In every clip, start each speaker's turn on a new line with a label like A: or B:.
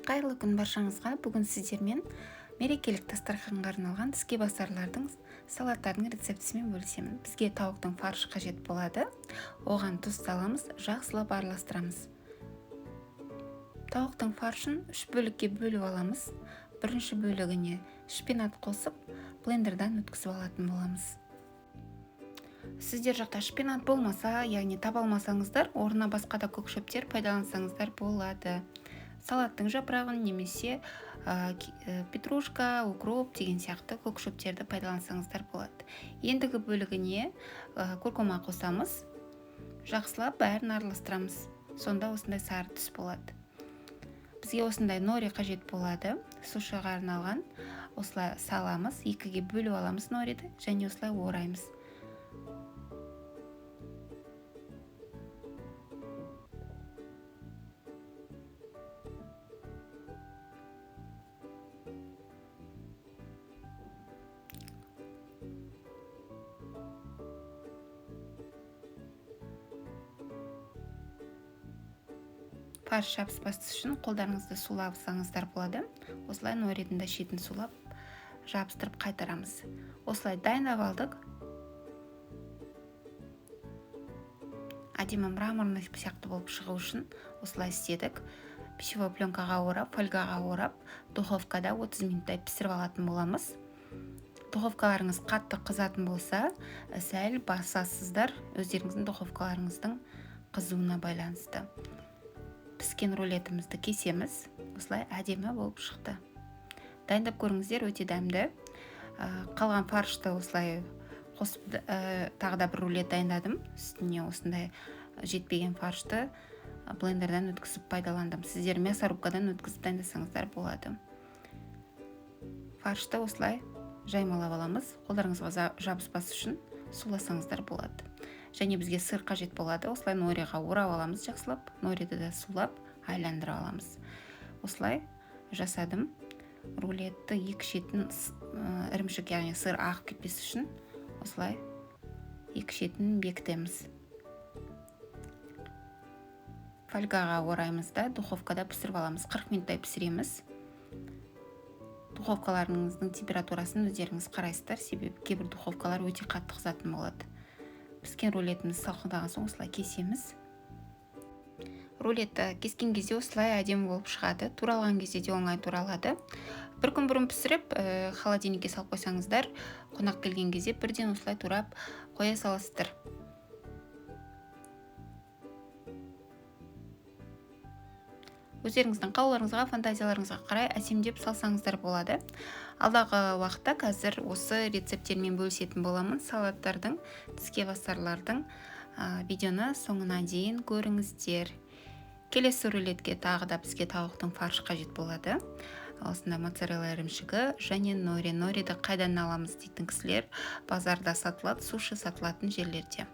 A: Қайырлы күн баршаңызға. Бүгін сіздермен мерекелік дастарханға арналған тіске басарлардың салаттардың рецептісімен бөлісемін. Бізге тауықтың фаршы қажет болады. Оған тұз саламыз, жақсылап араластырамыз. Тауықтың фаршын 3 бөлікке бөліп аламыз. Бірінші бөлігіне шпинат қосып, блендердан өткізіп алатын боламыз. Сіздер жақта шпинат болмаса, яғни таба алмасаңыздар, орнына басқа да көк шөптер пайдалансаңыздар болады. Салаттың жапырағын немесе петрушка, укроп деген сияқты көк шөптерді пайдалансаңыздар болады. Ендігі бөлігіне куркума қосамыз. Жақсылап бәрін араластырамыз. Сонда осындай сары түс болады. Бізге осындай нори қажет болады. Сушиға арналған. Осылай саламыз, екіге бөліп аламыз нориді және осылай ораймыз. Фарш жабыспас үшін қолдарыңызды сулапсаңыздар болады. Осылай норидің да шетін сулап жабыстырып қайтарамыз. Осылай дайындап алдық. Әдемі мраморный сияқты болып шығу үшін осылай істедік. Пищевой пленкаға орап, фольгаға орап, духовкада 30 минуттай пісіріп алатын боламыз. Духовкаларыңыз қатты қызатын болса, сәл басасыздар, өздеріңіздің духовкаларыңыздың қызуына байланысты. Піскен рулетімізді кесеміз. Осылай әдемі болып шықты. Дайындап көріңіздер, өте дәмді. Қалған фаршты осылай қосып тағы да бір рулет дайындадым. Үстіне осындай жетпеген фаршты блендерден өткізіп пайдаландым. Сіздер мясорубкадан өткізіп дайындасаңыздар болады. Фаршты осылай жаймалап аламыз. Қолдарыңызға жабыспас үшін суласаңыздар болады. Және бізге сыр қажет болады. Осылай нориға орап аламыз жақсылап. Нориді де сулап айландыра аламыз. Осылай жасадым. Рулетті екі шетін ірімшік, яғни сыр ағып кетпес үшін осылай екі шетін бекітеміз. Фольгаға ораймыз да духовкада пісіріп аламыз. 40 минуттай пісіреміз. Духовкаларыңыздың температурасын өздеріңіз қарайсыздар, себебі кейбір духовкалар өте қатты қызатын болады. Піскен рулетімізді салқындаған соң осылай кесеміз. Рулетті кескен кезде осылай әдемі болып шығады. Туралған кезде де оңай туралады. Бір күн бұрын пісіріп, холодильникке салып қойсаңыздар, қонақ келген кезде бірден осылай турап қоя саласыздар. Өздеріңіздің қалауларыңызға, фантазияларыңызға қарай әсемдеп салсаңыздар болады. Алдағы уақытта қазір осы рецепттермен бөлісетін боламын. Салаттардың, тіске басарлардың видеоны соңына дейін көріңіздер. Келесі рулетке тағы да бізге тауықтың фаршы қажет болады. Осында моцарелла ірімшігі және нориді қайдан аламыз дейтін кісілер базарда сатылады, суши сатылатын жерлерде.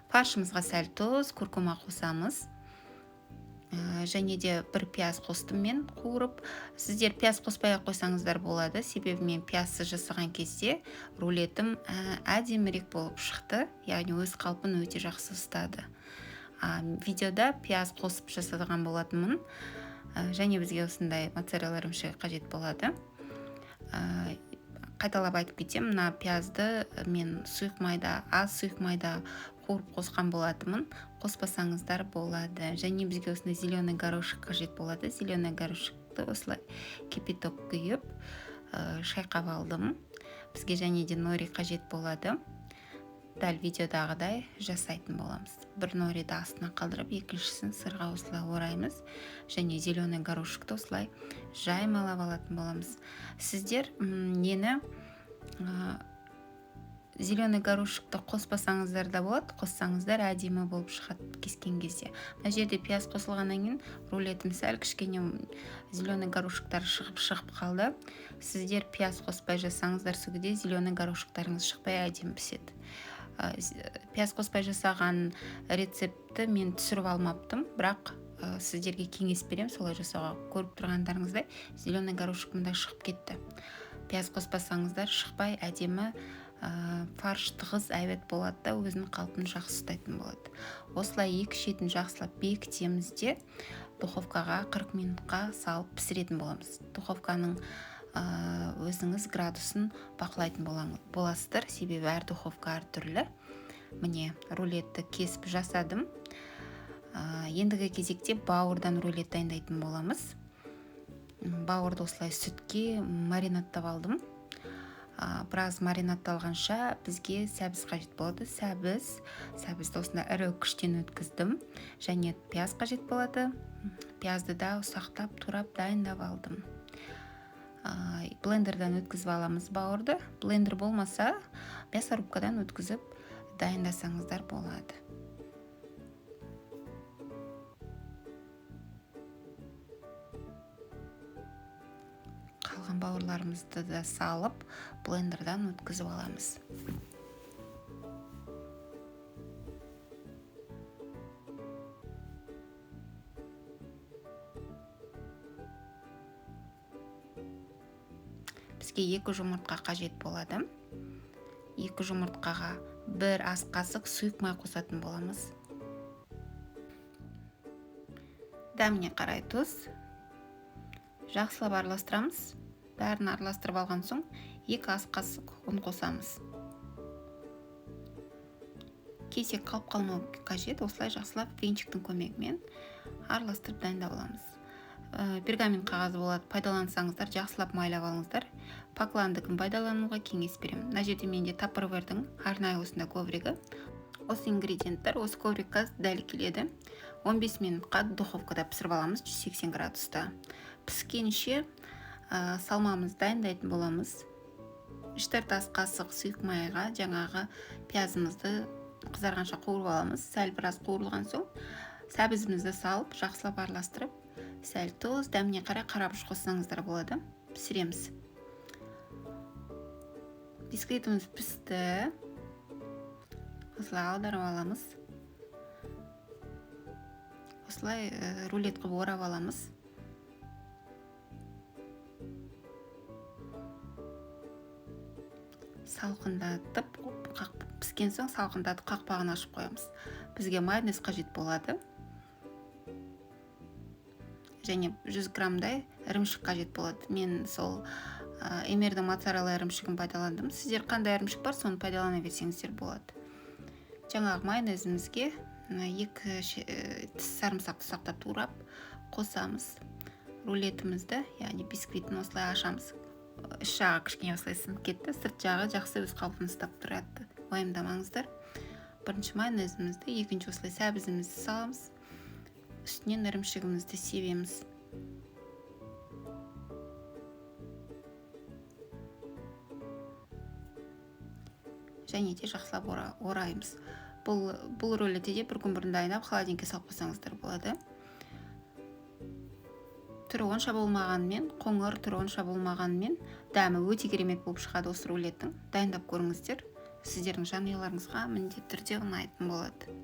A: Фаршымызға сәл тұз, куркума қосамыз. Және де бір пияз қостым мен қуырып. Сіздер пияз қоспай қойсаңыздар болады. Себебі мен пиязсыз жасаған кезде рулетім әдемірек болып шықты. Яғни өз қалпын өте жақсы ұстады. Видеода пияз қосып жасаған болатынмын. Және бізге осындай моцарелла ірімшігі қажет болады. Қайталап айтып кетем, мына пиязды мен сұйық майда, аз сұйық майда қуырып қосқан болатынмын. Қоспасаңыздар болады. Және бізге осындай зеленый горошек қажет болады. Зеленый горошекті осылай кипяток құйып шайқап алдым. Бізге және де нори қажет болады. Дәл видеодағыдай жасайтын боламыз. Бір нориді астына қалдырып, екіншісін сырға осылай ораймыз. Және зеленый горошекті осылай жаймалап алатын боламыз. Сіздер нені зеленый горошекті қоспасаңыздар да болады, қоссаңыздар әдемі болып шығады кескен кезде. Мына жерде пияз қосылғаннан кейін рулетім сәл кішкене зеленый горошектар шығып қалды. Сіздер пияз қоспай жасаңыздар, сүгіде зеленый горошектарыңыз шықпай әдемі піседі. Пияз қоспай жасаған рецепті мен түсіріп алмаптым, бірақ сіздерге кеңес берем, солай жасауға. Көріп тұрғандарыңыздай зеленый горошек мындай шығып кетті. Пияз қоспасаңыздар шықпай әдемі фарш тығыз әйбет болады да өзінің қалпын жақсы ұстайтын болады. Осылай екі шетін жақсылап бекітеміз де духовкаға 40 минутқа салып пісіретін боламыз. Духовканың өзіңіз градусын бақылайтын боласыздар, себебі әр духовка әртүрлі. Міне, рулетті кесіп жасадым. Ендігі кезекте бауырдан рулет дайындайтын боламыз. Бауырды осылай сүтке маринадтап алдым. Біраз маринадталғанша бізге сәбіз қажет болады. Сәбізді осында ірі күштен өткіздім. Және пияз қажет болады. Пиязды да ұсақтап, турап дайындап алдым. Блендерден өткізіп аламыз бауырды. Блендер болмаса, мясорубкадан өткізіп дайындасаңыздар болады. Қалған бауырларымызды да салып, блендерден өткізіп аламыз. Бізге 2 жұмыртқа қажет болады. 2 жұмыртқаға 1 ас қасық сұйық май қосатын боламыз. Дәміне қарай тұз. Жақсылап араластырамыз. Бәрін араластырып алған соң 2 ас қасық ұн қосамыз. Кесек қалып қалмау қажет. Осылай жақсылап венчиктің көмегімен араластырып дайындап аламыз. Пергамент қағазы болады, пайдалансаңыздар, жақсылап майлап алыңыздар. Покландыкін пайдалануға кеңес беремін. Мына жерде менде Tupperware'дің арнайы осында ковригі. Осы ингредиенттер осы коврикқа дәл келеді. 15 минутқа духовкада пісіріп аламыз 180 градуста. Піскенше салмамыз дайындайтын боламыз. 3-4 ас қасық сұйық майға жаңағы пиязымызды қызарғанша қуырып аламыз. Сәл біраз қуырылған соң сәбізімізді салып, жақсылап араластырып, сәл тұз, дәміне қарай қарабұш қоссаңыздар болады. Пісіреміз. Бисквитіміз пісті. Осылай аударып аламыз. Осылай рулет қылып орап аламыз. Салқындатып, піскен соң салқындатып қақпағын ашып қоямыз. Бізге майонез қажет болады. Және 100 граммдай ірімшік қажет болады. Мен сол Эмердің моцарелла ірімшігін пайдаландым. Сіздер қандай ірімшік бар, соны пайдалана берсеңіздер болады. Жаңағы майонезімізге 2 тіс сарымсақты сақтап турап қосамыз. Рулетімізді, яғни бисквитін осылай ашамыз. Іш жағы кішкене осылай сынып кетті, сырт жағы жақсы өз қалпын ұстап тұрады. Уайымдамаңыздар. Бірінші майонезімізді, екінші осылай сәбізімізді саламыз. Үстінен ірімшігімізді себеміз. Және де жақсылап ораймыз. Бұл рулетті де бір күн бұрын дайындап, холодильникке салып қойсаңыздар болады. Түрі онша болмағанмен, қоңыр түрі онша болмағанмен, дәмі өте керемет болып шығады осы рулеттің. Дайындап көріңіздер. Сіздердің жанұяларыңызға міндетті түрде ұнайтын болады.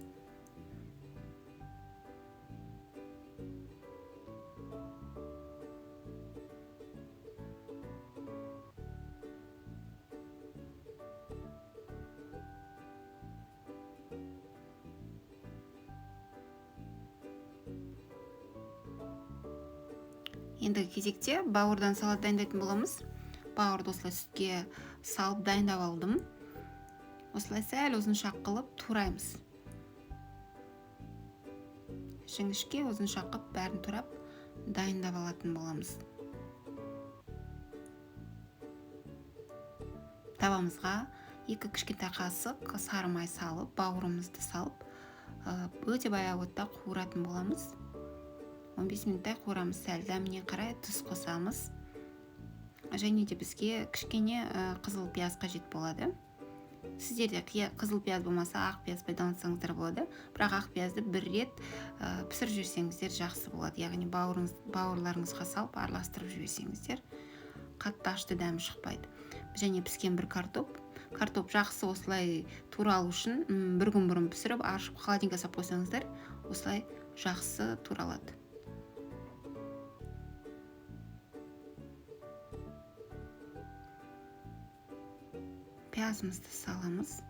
A: Ендігі кезекте бауырдан салат дайындайтын боламыз. Бауырды осылай сүтке салып дайындап алдым. Осылай сәл ұзыншақ қылып тураймыз. Жіңішке ұзыншақ қылып бәрін турап дайындап алатын боламыз. Табамызға 2 кішкентай қасық сары май салып, бауырымызды салып, өте баяу отта қуыратын боламыз. 15 минуттай қуырамыз, сәл дәміне қарай тұз қосамыз. Және де бізге кішкене қызыл пияз қажет болады. Сіздерде қызыл пияз болмаса ақ пияз пайдалансаңыздар болады. Бірақ ақ пиязды бір рет пісіріп жіберсеңіздер жақсы болады. Яғни бауырларыңызға салып араластырып жіберсеңіздер қатты ашты дәмі шықпайды. Және піскен бір картоп жақсы осылай туралу үшін бір күн бұрын пісіріп ашып холодильникке салып қойсаңыздар, осылай жақсы туралады. Пиязымызды саламыз.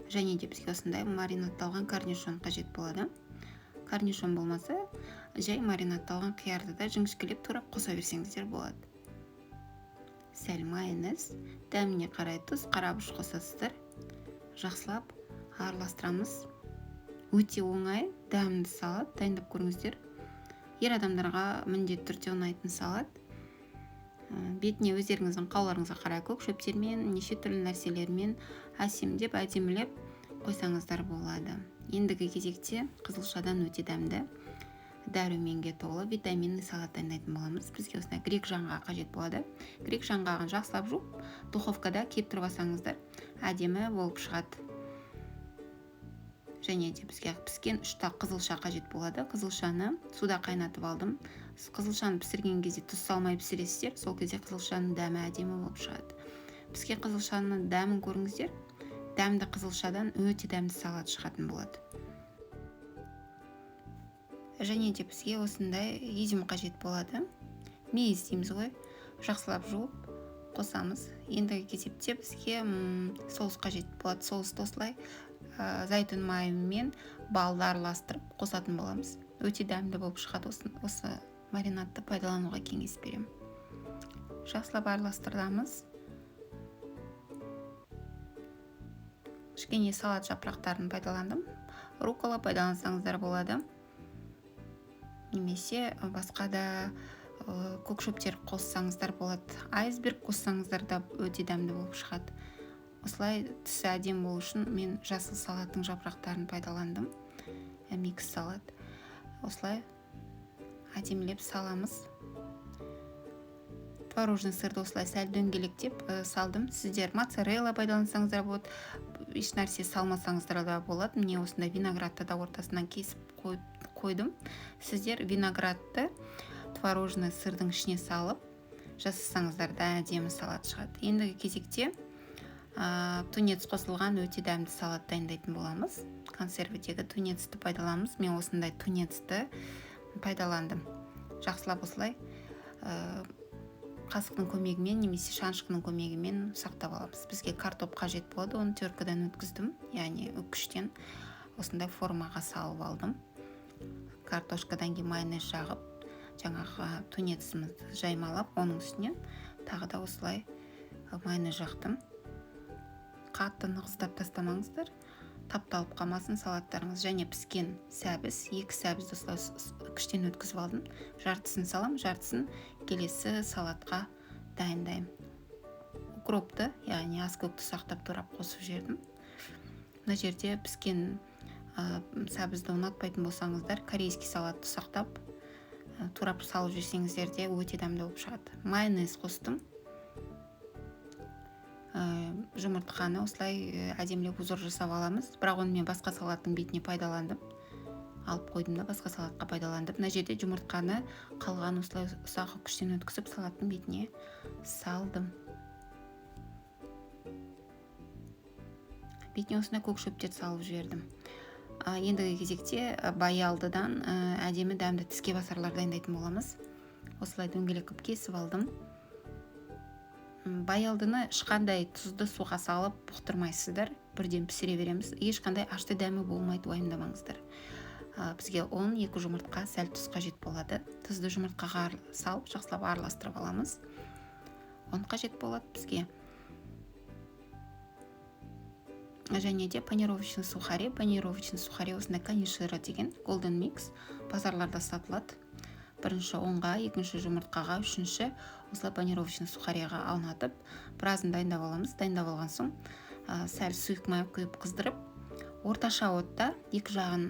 A: және де бізге осындай маринадталған корнишон қажет болады. Корнишон болмаса, жай маринадталған қиярды да жіңішкелеп турап қоса берсеңіздер болады. Сәл майонез, дәміне қарай тұз, қарабұш қосасыздар. Жақсылап араластырамыз. Өте оңай, дәмді салат, дайындап көріңіздер. Ер адамдарға міндетті түрде ұнайтын салат. Бетіне өздеріңіздің қалауларыңызға қарай көк шөптермен, неше түрлі нәрселермен әсемдеп, әдемілеп қойсаңыздар болады. Ендігі кезекте қызылшадан өте дәмді, дәруменге толы витаминный салат дайындайтын боламыз. Бізге осындай грек жаңғағы қажет болады. Грек жаңғағын жақсылап жуып, духовкада кептіріп алсаңыздар, әдемі болып шығады. Және де бізге піскен 3 тақ қызылша қажет болады. Қызылшаны суда қайнатып алдым. Қызылшаны пісірген кезде тұз салмай пісіресіздер, сол кезде қызылшаның дәмі әдемі болып шығады. Піскен қызылшаның дәмін көріңіздер. Дәмді қызылшадан өте дәмді салат шығатын болады. Және де бізге осындай изюм қажет болады. Мейіз дейміз ғой. Жақсылап жуып қосамыз. Ендігі кезепте бізге соус қажет болады. Соусты осылай зәйтүн майымен балды араластырып қосатын боламыз. Өте дәмді болып шығады. Осы маринадты пайдалануға кеңес беремін. Жақсылап араластырамыз. Кішкене салат жапырақтарын пайдаландым. Руккола пайдалансаңыздар болады. Немесе басқа да көк шөптер қоссаңыздар болады. Айсберг қоссаңыздар да өте дәмді болып шығады. Осылай түсі әдем болу үшін мен жасыл салаттың жапырақтарын пайдаландым. Микс салат. Осылай әдемілеп саламыз. Творожный сырды осылай сәл дөңгелектеп салдым. Сіздер моцарелла пайдалансаңыздар болады. Еш нәрсе салмасаңыздар да болады. Міне осындай виноградты да ортасынан кесіп қойдым. Сіздер виноградты творожный сырдың ішіне салып жасасаңыздар да әдемі салат шығады. Ендігі кезекте тунец қосылған өте дәмді салат дайындайтын боламыз. Консервідегі тунецті пайдаланамыз. Мен осындай тунецті пайдаландым. Жақсылап осылай қасықтың көмегімен немесе шанышқының көмегімен сақтап аламыз. Бізге картоп қажет болады, оны теркадан өткіздім, яғни үккіштен осындай формаға салып алдым. Картошкадан кейін майонез жағып, жаңағы тунецімізді жаймалап, оның үстіне тағы да осылай майонез жақтым. Қатты нығыздап тастамаңыздар, тапталып қалмасын салаттарыңыз. Және піскен сәбіз, 2 сәбізді осылай үккіштен өткізіп алдым. Жартысын салам, жартысын келесі салатқа дайындаймын. Укропты, яғни аскөкті сақтап турап қосып жердім. Мына жерде піскен сәбізді ұнатпайтын болсаңыздар, корейский салатты сақтап турап салып жесеңіздер де өте дәмді болып шығады. Майонез қостым. Жұмыртқаны осылай әдемілеп узор жасап аламыз. Бірақ оны мен басқа салаттың бетіне пайдаландым. Алып қойдым да басқа салатқа пайдаландым. Мына жерде жұмыртқаны қалған осылай ұсақ үккіштен өткізіп салаттың бетіне салдым. Бетіне осындай көк шөптерді салып жібердім. Ендігі кезекте баялдыдан әдемі дәмді тіске басарлар дайындайтын боламыз. Осылай дөңгелек қып кесіп алдым. Баялдыны ешқандай тұзды суға салып бұқтырмайсыздар, бірден пісіре береміз. Ешқандай ашты дәмі болмайды, уайымдамаңыздар. Бізге 10-2 жұмыртқа, сәл тұз қажет болады. Тұзды жұмыртқаға салып, жақсылап араластырып аламыз. 10 қажет болады бізге. Және де панировочный сухари. Панировочный сухари осындай канишира деген Golden Mix базарларда сатылады. Бірінші 10-ға, екінші жұмыртқаға, үшінші осылай панировочный сухарияға аунатып, біразын дайындап аламыз. Дайындап алған соң сәл сұйық май құйып қыздырып, орташа отта екі жағын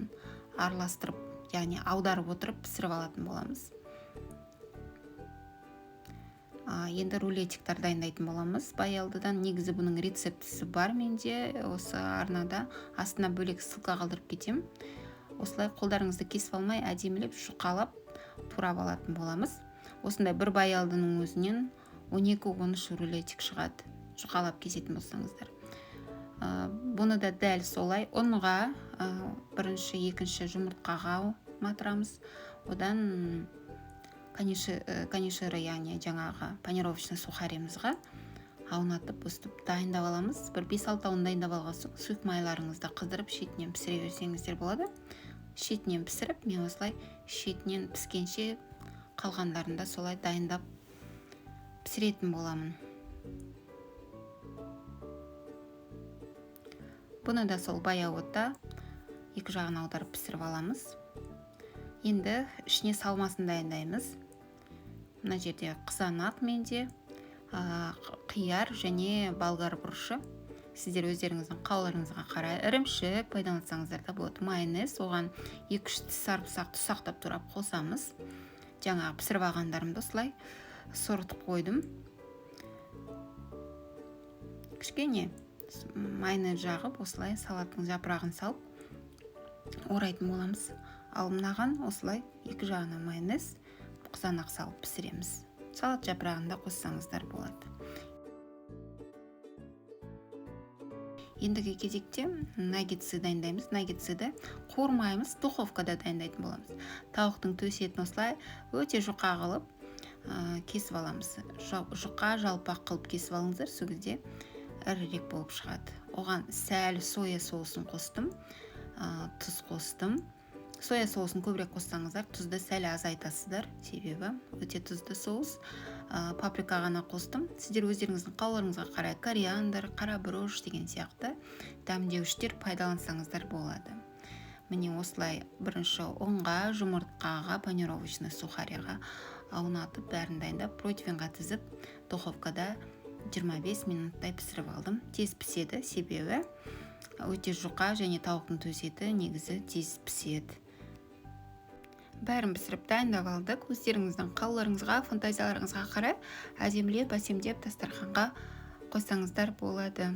A: араластырып, яғни аударып отырып пісіріп алатын боламыз. Енді рулетиктар дайындайтын боламыз. Баялдыдан негізі бұның рецептісі бар менде. Осы арнада астына бөлек ссылка қалдырып кетем. Осылай қолдарыңызды кесіп алмай, әдемілеп жұқалап турап алатын боламыз. Осындай бір баялдының өзінен 12-13 рулетик шығады. Жұқалап кесетін болсаңыздар. Бұны да дәл солай ұнға, бірінші, екінші жұмыртқаға матырамыз. Одан канишира, яғни жаңағы панировочный сухаримызға аунатып өстіп дайындап аламыз. Бір 5-6-ын дайындап алған соң сұйық майларыңызды қыздырып шетінен пісіре берсеңіздер болады. Шетінен пісіріп, мен осылай шетінен піскенше қалғандарында солай дайындап пісіретін боламын. Бұны да сол баяу отта екі жағын аударып пісіріп аламыз. Енді ішіне салмасын дайындаймыз. Мына жерде қызанақ менде, қияр және болгар бұрышы. Сіздер өздеріңіздің қалауларыңызға қарай ірімшік пайдалансаңыздар да болады. Майонез, оған 2-3 тіс сарымсақты ұсақтап турап қосамыз. Жаңағы пісіріп алғандарымды осылай сорытып қойдым. Кішкене майонез жағып, осылай салаттың жапырағын салып орайтын боламыз. Ал мынаған осылай екі жағына майонез, қызанақ салып пісіреміз. Салат жапырағында қоссаңыздар болады. Ендігі кезекте наггетсті дайындаймыз. Наггетсті қуырмаймыз, духовкада дайындайтын боламыз. Тауықтың төс етін осылай өте жұқа қылып кесіп аламыз. Жұқа жалпақ қылып кесіп алыңыздар, сол кезде ірірек болып шығады. Оған сәл соя соусын қостым, тұз қостым. Соя соусын көбірек қоссаңыздар, тұзды сәл азайтасыздар, себебі өте тұзды соус. Паприка ғана қостым. Сіздер өздеріңіздің қалауларыңызға қарай кориандр, қара бұрыш деген сияқты дәмдеуіштер пайдалансаңыздар болады. Міне осылай бірінші ұнға, жұмыртқаға, панировочный сухарияға аунатып, бәрін дайындап, противенға тізіп, духовкада 25 минуттай пісіріп алдым. Тез піседі, себебі өте жұқа және тауықтың төс еті негізі тез піседі. Бәрін пісіріп дайындап алдық. Өздеріңіздің қалауларыңызға, фантазияларыңызға қарай әдемілеп, әсемдеп дастарханға қойсаңыздар болады.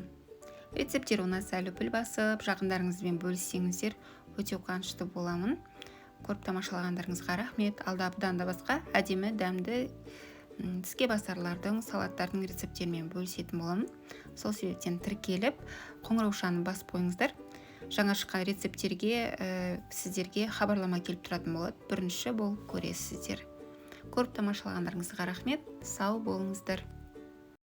A: Рецептер ұнаса лүпіл басып, жақындарыңызбен бөліссеңіздер өте қуанышты боламын. Көріп тамашалағандарыңызға рахмет. Алда бұдан да басқа әдемі, дәмді тіске басарлардың, салаттардың рецептерімен бөлісетін боламын. Сол себептен тіркеліп, қоңыраушаны басып қойыңыздар. Жаңа шыққан рецептерге сіздерге хабарлама келіп тұратын болады. Бірінші болып көресіздер. Көріп тамашалағандарыңызға рахмет. Сау болыңыздар.